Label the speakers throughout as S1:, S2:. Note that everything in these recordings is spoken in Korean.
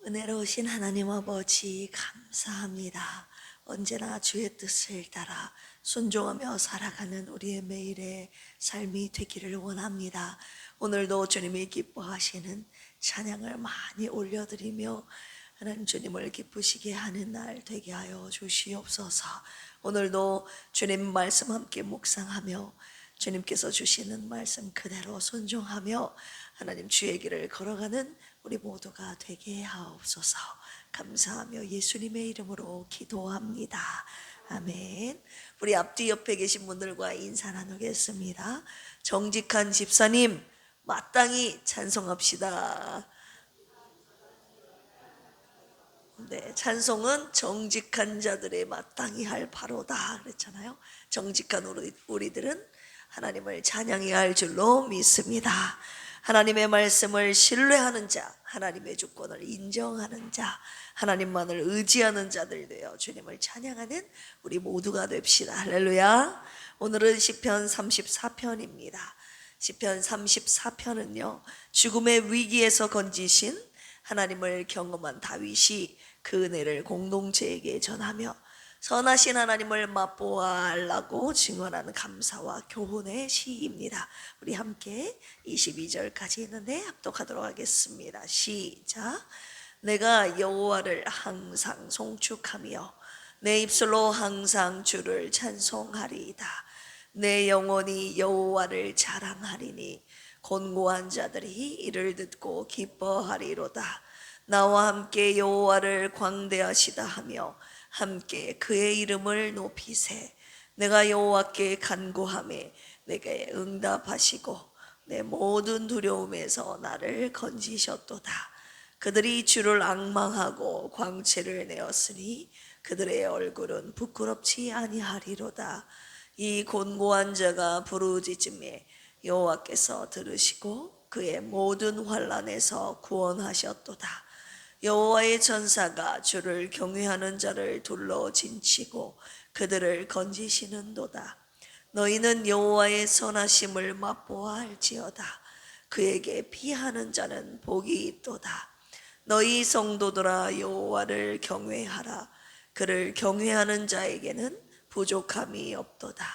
S1: 은혜로우신 하나님 아버지 감사합니다. 언제나 주의 뜻을 따라 순종하며 살아가는 우리의 매일의 삶이 되기를 원합니다. 오늘도 주님이 기뻐하시는 찬양을 많이 올려드리며 하나님 주님을 기쁘시게 하는 날 되게 하여 주시옵소서. 오늘도 주님 말씀 함께 묵상하며 주님께서 주시는 말씀 그대로 순종하며 하나님 주의 길을 걸어가는 우리 모두가 되게 하옵소서. 감사하며 예수님의 이름으로 기도합니다. 아멘. 우리 앞뒤 옆에 계신 분들과 인사 나누겠습니다. 정직한 집사님 마땅히 찬송합시다. 네, 찬송은 정직한 자들의 마땅히 할 바로다 그랬잖아요. 정직한 우리들은 하나님을 찬양해야 할 줄로 믿습니다. 하나님의 말씀을 신뢰하는 자, 하나님의 주권을 인정하는 자, 하나님만을 의지하는 자들 되어 주님을 찬양하는 우리 모두가 됩시다. 할렐루야. 오늘은 시편 34편입니다. 시편 34편은요 죽음의 위기에서 건지신 하나님을 경험한 다윗이 그 은혜를 공동체에게 전하며 선하신 하나님을 맛보아하려고 증언하는 감사와 교훈의 시입니다. 우리 함께 22절까지 있는데 합독하도록 하겠습니다. 시작. 내가 여호와를 항상 송축하며 내 입술로 항상 주를 찬송하리이다. 내 영혼이 여호와를 자랑하리니 곤고한 자들이 이를 듣고 기뻐하리로다. 나와 함께 여호와를 광대하시다 하며 함께 그의 이름을 높이세. 내가 여호와께 간구하매 내게 응답하시고 내 모든 두려움에서 나를 건지셨도다. 그들이 주를 앙망하고 광채를 내었으니 그들의 얼굴은 부끄럽지 아니하리로다. 이 곤고한 자가 부르짖음에 여호와께서 들으시고 그의 모든 환난에서 구원하셨도다. 여호와의 전사가 주를 경외하는 자를 둘러 진치고 그들을 건지시는도다. 너희는 여호와의 선하심을 맛보아할지어다. 그에게 피하는 자는 복이 있도다. 너희 성도들아 여호와를 경외하라. 그를 경외하는 자에게는 부족함이 없도다.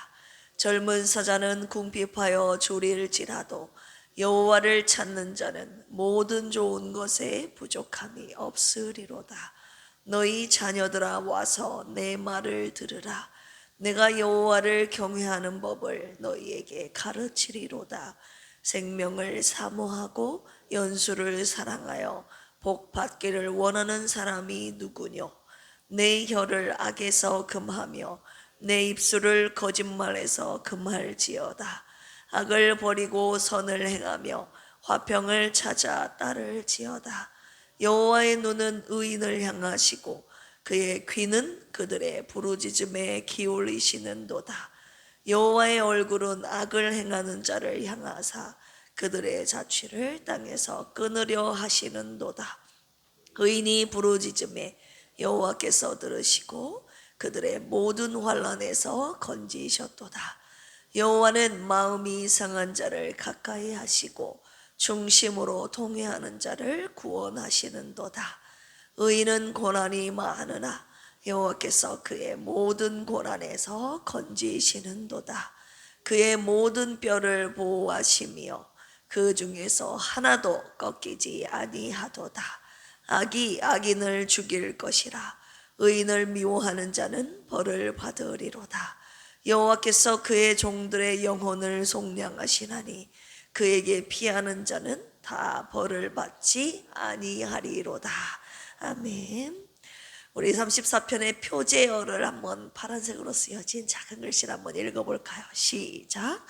S1: 젊은 사자는 궁핍하여 졸일지라도 여호와를 찾는 자는 모든 좋은 것에 부족함이 없으리로다. 너희 자녀들아 와서 내 말을 들으라. 내가 여호와를 경외하는 법을 너희에게 가르치리로다. 생명을 사모하고 연수를 사랑하여 복 받기를 원하는 사람이 누구뇨? 내 혀를 악에서 금하며 내 입술을 거짓말에서 금할지어다. 악을 버리고 선을 행하며 화평을 찾아 따를지어다. 여호와의 눈은 의인을 향하시고 그의 귀는 그들의 부르짖음에 기울이시는도다. 여호와의 얼굴은 악을 행하는 자를 향하사 그들의 자취를 땅에서 끊으려 하시는도다. 의인이 부르짖음에 여호와께서 들으시고 그들의 모든 환난에서 건지셨도다. 여호와는 마음이 상한 자를 가까이 하시고 중심으로 통회하는 자를 구원하시는도다. 의인은 고난이 많으나 여호와께서 그의 모든 고난에서 건지시는도다. 그의 모든 뼈를 보호하시며 그 중에서 하나도 꺾이지 아니하도다. 악이 악인을 죽일 것이라. 의인을 미워하는 자는 벌을 받으리로다. 여호와께서 그의 종들의 영혼을 속량하시나니 그에게 피하는 자는 다 벌을 받지 아니하리로다. 아멘. 우리 34편의 표제어를 한번 파란색으로 쓰여진 작은 글씨를 한번 읽어볼까요? 시작.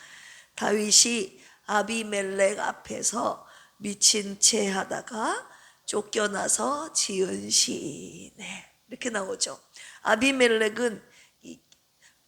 S1: 다윗이 아비멜렉 앞에서 미친 채 하다가 쫓겨나서 지은 시. 네, 이렇게 나오죠. 아비멜렉은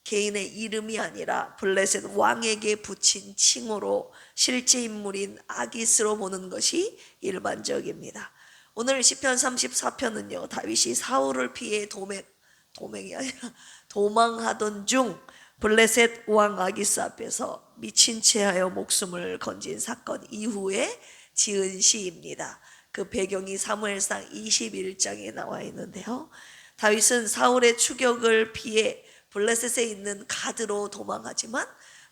S1: 개인의 이름이 아니라 블레셋 왕에게 붙인 칭호로 실제 인물인 아기스로 보는 것이 일반적입니다. 오늘 시편 34편은요 다윗이 사울을 피해 도맹이 아니라 도망하던 중 블레셋 왕 아기스 앞에서 미친 채 하여 목숨을 건진 사건 이후에 지은 시입니다. 그 배경이 사무엘상 21장에 나와 있는데요. 다윗은 사울의 추격을 피해 블레셋에 있는 가드로 도망하지만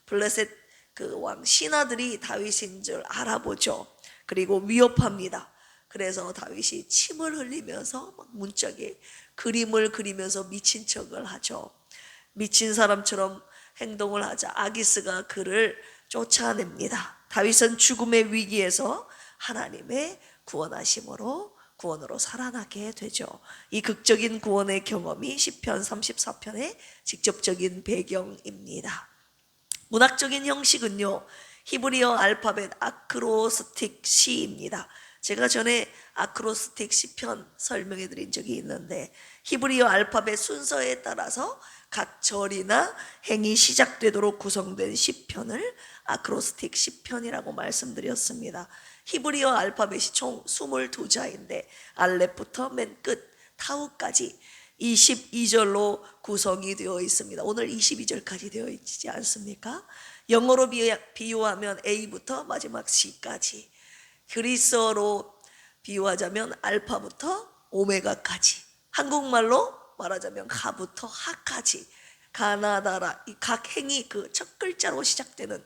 S1: 블레셋 그 왕 신하들이 다윗인 줄 알아보죠. 그리고 위협합니다. 그래서 다윗이 침을 흘리면서 막 문짝에 그림을 그리면서 미친 척을 하죠. 미친 사람처럼 행동을 하자 아기스가 그를 쫓아냅니다. 다윗은 죽음의 위기에서 하나님의 구원으로 살아나게 되죠. 이 극적인 구원의 경험이 시편 34편의 직접적인 배경입니다. 문학적인 형식은요, 히브리어 알파벳 아크로스틱 시입니다. 제가 전에 아크로스틱 시편 설명해 드린 적이 있는데, 히브리어 알파벳 순서에 따라서 각 절이나 행이 시작되도록 구성된 시편을 아크로스틱 시편이라고 말씀드렸습니다. 히브리어 알파벳이 총 22자인데 알렙부터 맨 끝 타우까지 22절로 구성이 되어 있습니다. 오늘 22절까지 되어 있지 않습니까? 영어로 비유하면 A부터 마지막 C까지, 그리스어로 비유하자면 알파부터 오메가까지, 한국말로 말하자면 가부터 하까지, 가나다라, 이 각 행이 그 첫 글자로 시작되는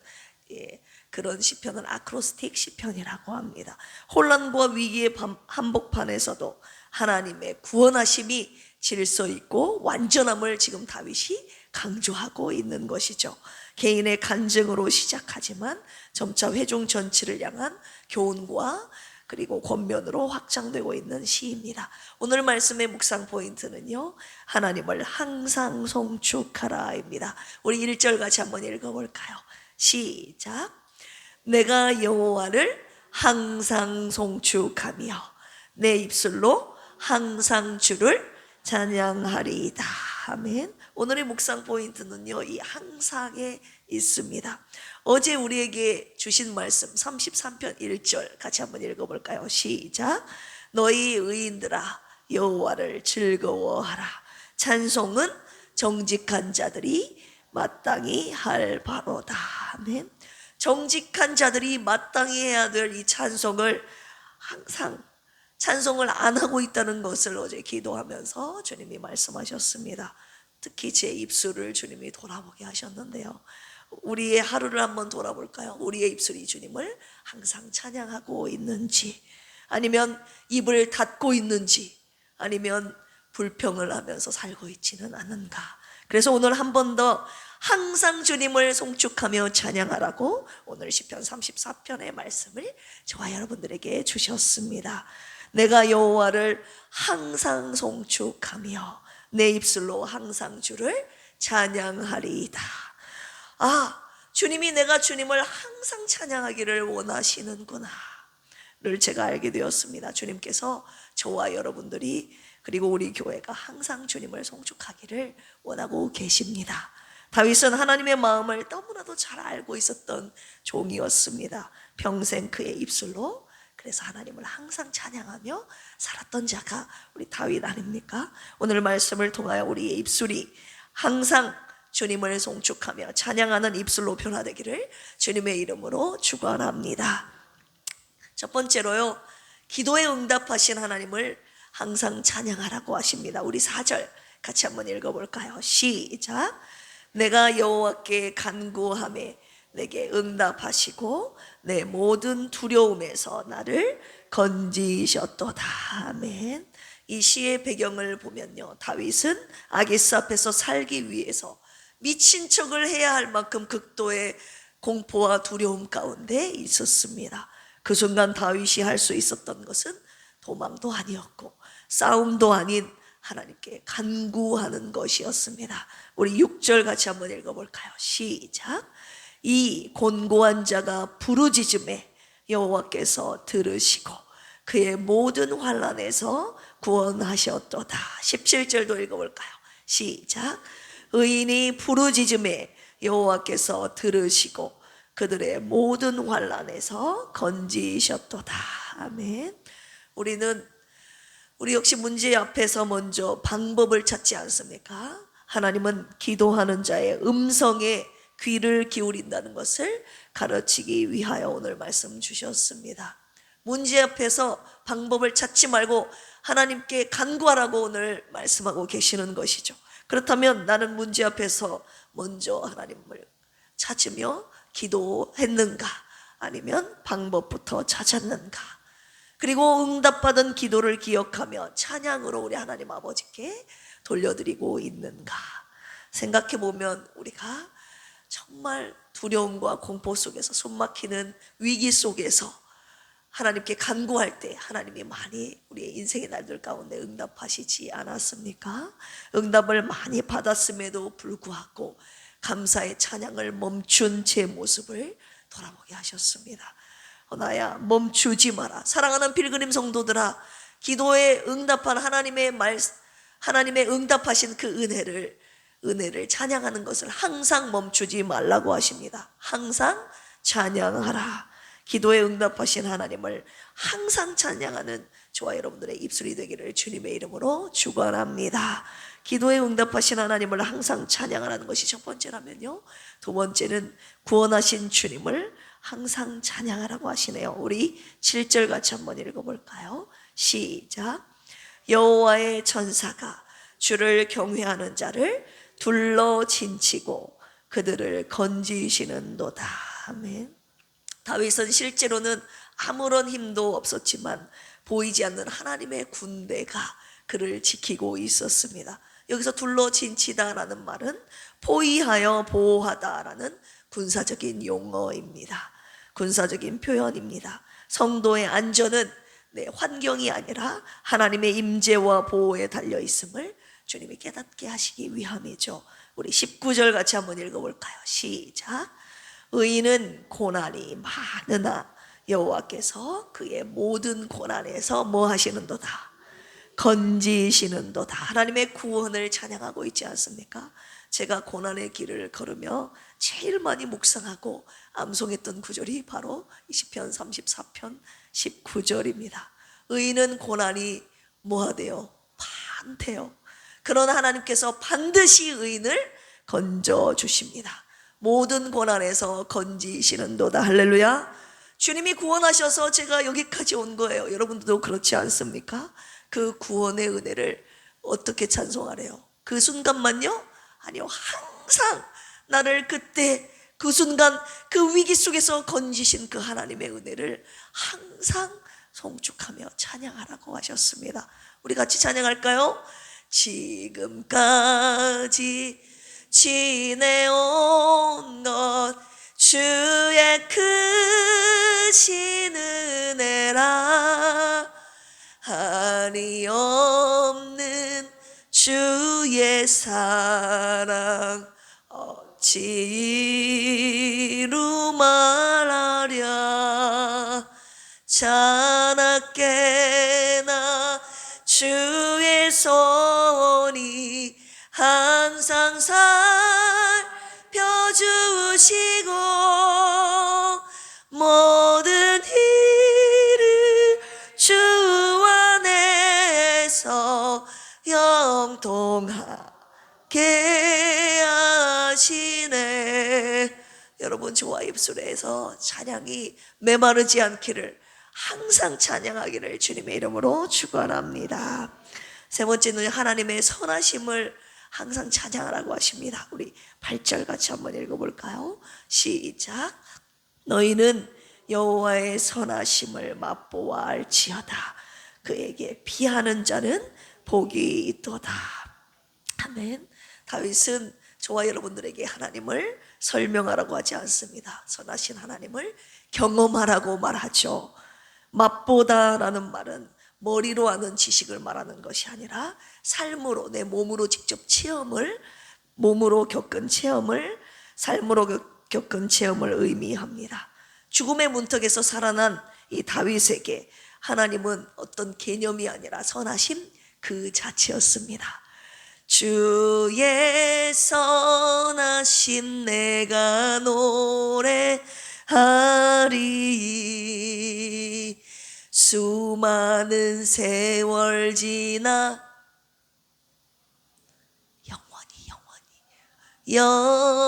S1: 그런 시편은 아크로스틱 시편이라고 합니다. 혼란과 위기의 한복판에서도 하나님의 구원하심이 질서 있고 완전함을 지금 다윗이 강조하고 있는 것이죠. 개인의 간증으로 시작하지만 점차 회중 전체를 향한 교훈과 그리고 권면으로 확장되고 있는 시입니다. 오늘 말씀의 묵상 포인트는요, 하나님을 항상 송축하라입니다. 우리 1절 같이 한번 읽어볼까요? 시작. 내가 여호와를 항상 송축하며 내 입술로 항상 주를 찬양하리이다. 아멘. 오늘의 묵상 포인트는요, 이 항상에 있습니다. 어제 우리에게 주신 말씀 33편 1절 같이 한번 읽어볼까요? 시작. 너희 의인들아 여호와를 즐거워하라. 찬송은 정직한 자들이 마땅히 할 바로다. 아멘. 정직한 자들이 마땅히 해야 될 이 찬송을 항상 찬송을 안 하고 있다는 것을 어제 기도하면서 주님이 말씀하셨습니다. 특히 제 입술을 주님이 돌아보게 하셨는데요. 우리의 하루를 한번 돌아볼까요? 우리의 입술이 주님을 항상 찬양하고 있는지, 아니면 입을 닫고 있는지, 아니면 불평을 하면서 살고 있지는 않은가. 그래서 오늘 한 번 더 항상 주님을 송축하며 찬양하라고 오늘 시편 34편의 말씀을 저와 여러분들에게 주셨습니다. 내가 여호와를 항상 송축하며 내 입술로 항상 주를 찬양하리이다. 아, 주님이 내가 주님을 항상 찬양하기를 원하시는구나 를 제가 알게 되었습니다. 주님께서 저와 여러분들이 그리고 우리 교회가 항상 주님을 송축하기를 원하고 계십니다. 다윗은 하나님의 마음을 너무나도 잘 알고 있었던 종이었습니다. 평생 그의 입술로 그래서 하나님을 항상 찬양하며 살았던 자가 우리 다윗 아닙니까? 오늘 말씀을 통하여 우리의 입술이 항상 주님을 송축하며 찬양하는 입술로 변화되기를 주님의 이름으로 축원합니다. 첫 번째로요, 기도에 응답하신 하나님을 항상 찬양하라고 하십니다. 우리 4절 같이 한번 읽어볼까요? 시작. 내가 여호와께 간구하매 내게 응답하시고 내 모든 두려움에서 나를 건지셨도다. 아멘. 이 시의 배경을 보면요, 다윗은 아기스 앞에서 살기 위해서 미친 척을 해야 할 만큼 극도의 공포와 두려움 가운데 있었습니다. 그 순간 다윗이 할 수 있었던 것은 도망도 아니었고 싸움도 아닌 하나님께 간구하는 것이었습니다. 우리 6절 같이 한번 읽어볼까요? 시작. 이 곤고한 자가 부르짖음에 여호와께서 들으시고 그의 모든 환난에서 구원하셨도다. 17절도 읽어볼까요? 시작. 의인이 부르짖음에 여호와께서 들으시고 그들의 모든 환난에서 건지셨도다. 아멘. 우리 역시 문제 앞에서 먼저 방법을 찾지 않습니까? 하나님은 기도하는 자의 음성에 귀를 기울인다는 것을 가르치기 위하여 오늘 말씀 주셨습니다. 문제 앞에서 방법을 찾지 말고 하나님께 간구하라고 오늘 말씀하고 계시는 것이죠. 그렇다면 나는 문제 앞에서 먼저 하나님을 찾으며 기도했는가? 아니면 방법부터 찾았는가? 그리고 응답받은 기도를 기억하며 찬양으로 우리 하나님 아버지께 돌려드리고 있는가? 생각해 보면 우리가 정말 두려움과 공포 속에서, 숨막히는 위기 속에서 하나님께 간구할 때 하나님이 많이 우리의 인생의 날들 가운데 응답하시지 않았습니까? 응답을 많이 받았음에도 불구하고 감사의 찬양을 멈춘 제 모습을 돌아보게 하셨습니다. 나야 멈추지 마라. 사랑하는 필그림 성도들아, 기도에 응답한 하나님의 응답하신 그 은혜를 찬양하는 것을 항상 멈추지 말라고 하십니다. 항상 찬양하라. 기도에 응답하신 하나님을 항상 찬양하는 저와 여러분들의 입술이 되기를 주님의 이름으로 축원합니다. 기도에 응답하신 하나님을 항상 찬양하라는 것이 첫 번째라면요, 두 번째는 구원하신 주님을 항상 찬양하라고 하시네요. 우리 7절 같이 한번 읽어볼까요? 시작. 여호와의 천사가 주를 경외하는 자를 둘러 진치고 그들을 건지시는도다. 아멘. 다윗은 실제로는 아무런 힘도 없었지만 보이지 않는 하나님의 군대가 그를 지키고 있었습니다. 여기서 둘러 진치다라는 말은 포위하여 보호하다라는 군사적인 용어입니다. 군사적인 표현입니다. 성도의 안전은 내 환경이 아니라 하나님의 임재와 보호에 달려 있음을 주님이 깨닫게 하시기 위함이죠. 우리 19절 같이 한번 읽어볼까요? 시작. 의인은 고난이 많으나 여호와께서 그의 모든 고난에서 뭐 하시는도다? 건지시는도다. 하나님의 구원을 찬양하고 있지 않습니까? 제가 고난의 길을 걸으며 제일 많이 묵상하고 암송했던 구절이 바로 시편 34편 19절입니다. 의인은 고난이 뭐하대요? 많대요. 그러나 하나님께서 반드시 의인을 건져주십니다. 모든 고난에서 건지시는도다. 할렐루야. 주님이 구원하셔서 제가 여기까지 온 거예요. 여러분들도 그렇지 않습니까? 그 구원의 은혜를 어떻게 찬송하래요? 그 순간만요? 아니요, 항상 나를 그때 그 순간 그 위기 속에서 건지신 그 하나님의 은혜를 항상 송축하며 찬양하라고 하셨습니다. 우리 같이 찬양할까요? 지금까지 지내온 것 주의 크신 은혜라. 한이 없는 주의 사랑 어찌 이루 말하랴. 자나깨나 주의 손이 항상 살펴주시고 모든 일을 주 안에서 영통하게 하시네. 여러분, 저와 입술에서 찬양이 메마르지 않기를, 항상 찬양하기를 주님의 이름으로 축원합니다. 세 번째는 하나님의 선하심을 항상 찬양하라고 하십니다. 우리 8절 같이 한번 읽어볼까요? 시작. 너희는 여호와의 선하심을 맛보아 알지어다. 그에게 피하는 자는 복이 있도다. 아멘. 다윗은 저와 여러분들에게 하나님을 설명하라고 하지 않습니다. 선하신 하나님을 경험하라고 말하죠. 맛보다라는 말은 머리로 아는 지식을 말하는 것이 아니라 삶으로, 내 몸으로 직접 몸으로 겪은 체험을, 삶으로 겪은 체험을 의미합니다. 죽음의 문턱에서 살아난 이 다윗에게 하나님은 어떤 개념이 아니라 선하심 그 자체였습니다. 주의 선하심 내가 노래하리. 수많은 세월 지나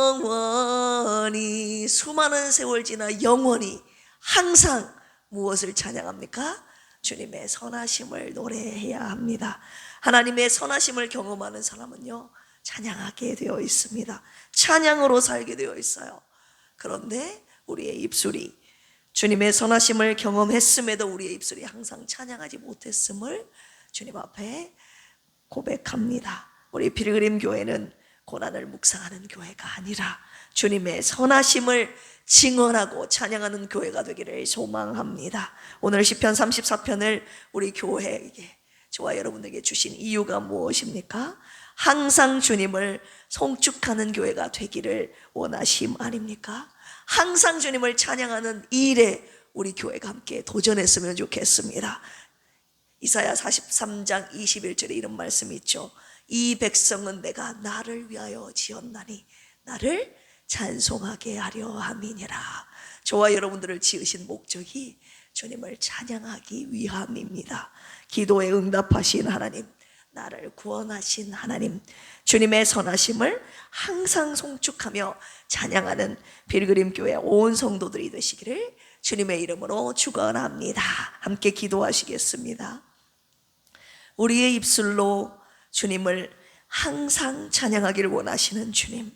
S1: 영원히 수많은 세월 지나 영원히 항상 무엇을 찬양합니까? 주님의 선하심을 노래해야 합니다. 하나님의 선하심을 경험하는 사람은요, 찬양하게 되어 있습니다. 찬양으로 살게 되어 있어요. 그런데 우리의 입술이 주님의 선하심을 경험했음에도 우리의 입술이 항상 찬양하지 못했음을 주님 앞에 고백합니다. 우리 필그림 교회는 고난을 묵상하는 교회가 아니라 주님의 선하심을 증언하고 찬양하는 교회가 되기를 소망합니다. 오늘 시편 34편을 우리 교회에게, 저와 여러분에게 주신 이유가 무엇입니까? 항상 주님을 송축하는 교회가 되기를 원하심 아닙니까? 항상 주님을 찬양하는 일에 우리 교회가 함께 도전했으면 좋겠습니다. 이사야 43장 21절에 이런 말씀이 있죠. 이 백성은 내가 나를 위하여 지었나니 나를 찬송하게 하려 함이니라. 저와 여러분들을 지으신 목적이 주님을 찬양하기 위함입니다. 기도에 응답하신 하나님, 나를 구원하신 하나님, 주님의 선하심을 항상 송축하며 찬양하는 필그림 교회 온 성도들이 되시기를 주님의 이름으로 축원합니다. 함께 기도하시겠습니다. 우리의 입술로 주님을 항상 찬양하기를 원하시는 주님,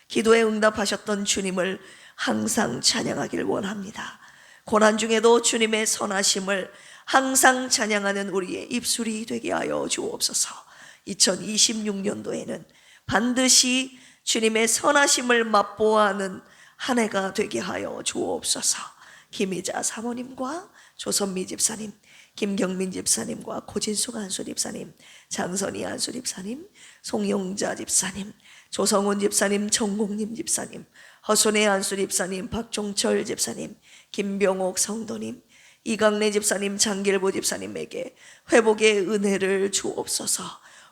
S1: 기도에 응답하셨던 주님을 항상 찬양하기를 원합니다. 고난 중에도 주님의 선하심을 항상 찬양하는 우리의 입술이 되게 하여 주옵소서. 2026년도에는 반드시 주님의 선하심을 맛보아하는 한 해가 되게 하여 주옵소서. 김희자 사모님과 조선미 집사님, 김경민 집사님과 고진숙 안수 집사님, 장선희 안수 집사님, 송영자 집사님, 조성훈 집사님, 정국님 집사님, 허순의 안수 집사님, 박종철 집사님, 김병옥 성도님, 이강래 집사님, 장길보 집사님에게 회복의 은혜를 주옵소서.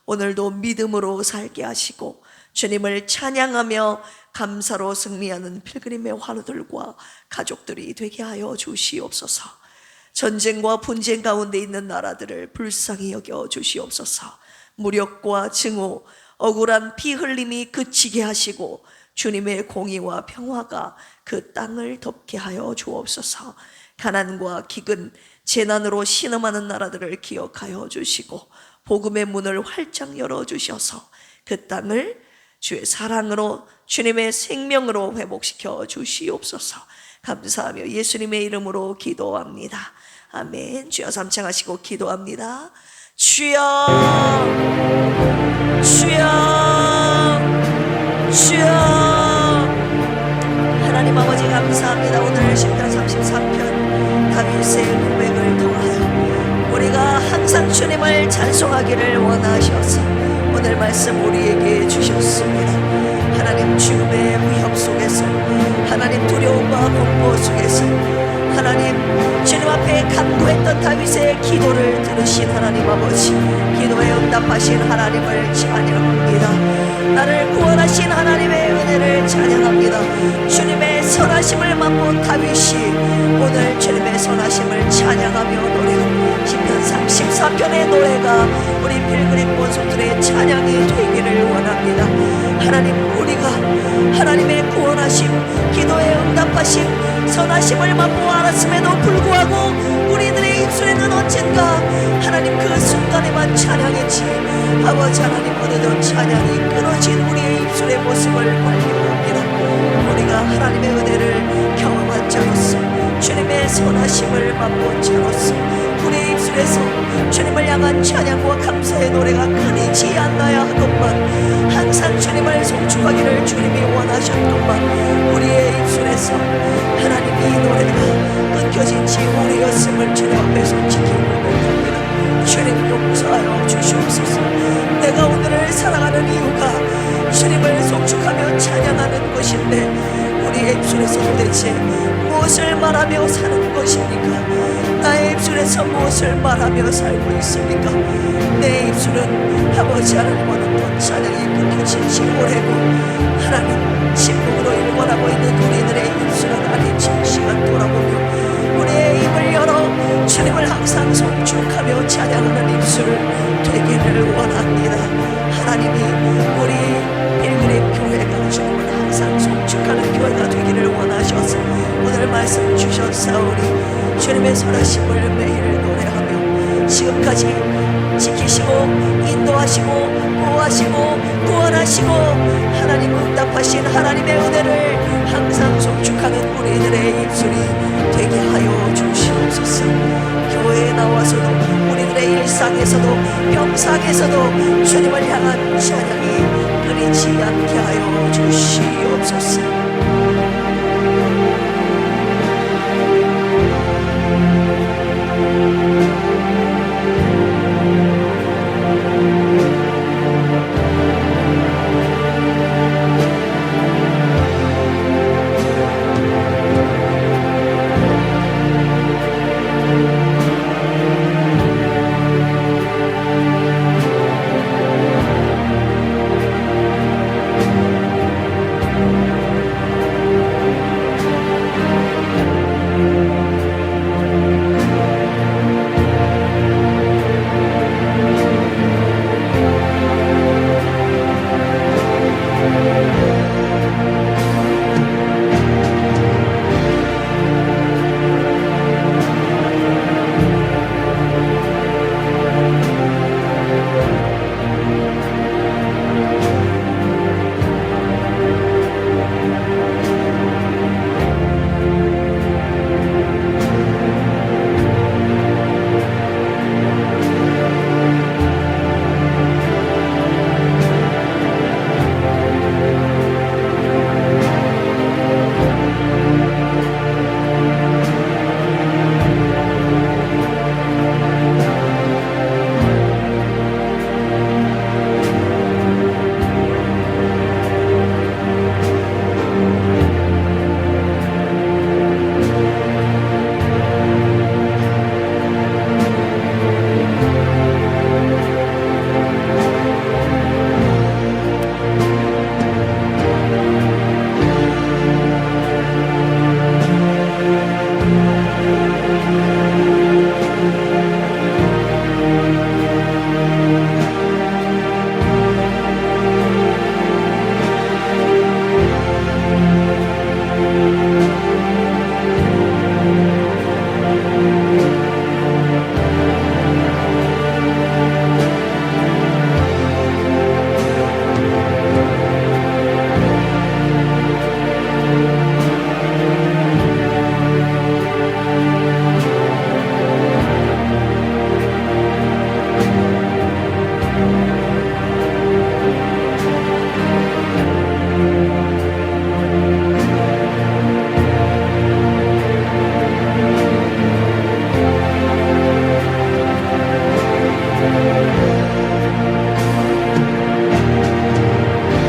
S1: 오늘도 믿음으로 살게 하시고 주님을 찬양하며 감사로 승리하는 필그림의 환우들과 가족들이 되게 하여 주시옵소서. 전쟁과 분쟁 가운데 있는 나라들을 불쌍히 여겨 주시옵소서. 무력과 증오, 억울한 피 흘림이 그치게 하시고 주님의 공의와 평화가 그 땅을 덮게 하여 주옵소서. 가난과 기근, 재난으로 신음하는 나라들을 기억하여 주시고 복음의 문을 활짝 열어주셔서 그 땅을 주의 사랑으로, 주님의 생명으로 회복시켜 주시옵소서. 감사하며 예수님의 이름으로 기도합니다. 아멘. 주여 삼창하시고 기도합니다. 주여, 주여, 주여. 하나님 아버지 감사합니다. 오늘 시편 33편 다윗의 고백을 통하여 우리가 항상 주님을 찬송하기를 원하셔서 오늘 말씀 우리에게 주셨습니다. 하나님 죽음의 위협 속에서, 하나님 두려움과 공포 속에서 하나님 주님 앞에 간구했던 다윗의 기도를 들으신 하나님 아버지, 기도에 응답하신 하나님을 찬양합니다. 나를 구원하신 하나님의 은혜를 찬양합니다. 주님의 선하심을 맛본 다윗이 오늘 주님의 선하심을 찬양하며 노래합니다. 시편 34편의 노래가 우리 필그림 본속들의 찬양이 되기를 원합니다. 하나님, 우리가 하나님의 구원하심, 기도에 응답하심, 선하심을 맛보아 알았음에도 불구하고 우리들의 입술에는 언젠가 하나님 그 순간에만 찬양했지 아버지 하나님 오늘도 찬양이 끊어진 우리의 입술의 모습을 발견합니다. 우리가 하나님의 은혜를 경험한 자로서, 주님의 선하심을 맛본 자로서 우리의 입술에서 주님을 향한 찬양과 감사의 노래가 끊이지 않나야 하건만, 항상 주님을 송축하기를 주님이 원하셨건만 우리의 입술에서 하나님 이 노래가 끊겨진 지 오래였음을 주님 앞에서 지키고 고백합니다. 주님 용서하여 주시옵소서. 내가 오늘을 살아가는 이유가 주님을 송축하며 찬양하는 것인데 우리의 입술에서 도대체 무엇을 말하며 사는 것입니까? 나의 입술에서 무엇을 말하며 살고 있습니까? 내 입술은 아버지 하나님 어느덧 찬양이 끊겨진 지 오래고 하나님 침묵으로 일관하고 있는 우리들의 입술은 아닌 시간 돌아보며 우리의 입을 열어 주님을 항상 송축하며 찬양하는 입술 되기를 원합니다. 하나님이 우리 필그림 교회가 주님을 항상 송축하는 교회가 되기를 원하셔서 오늘 말씀 주셨사오니 주님의 선하심을 매일 노래하며 지금까지 지키시고 인도하시고 보호하시고 구원하시고 하나님 응답하신 하나님의 은혜를 항상 송축하는 우리들의 입술이 되게 하여 주시옵소서. 교회에 나와서도 우리들의 일상에서도 병상에서도 주님을 향한 찬양이 끊이지 않게 하여 주시옵소서.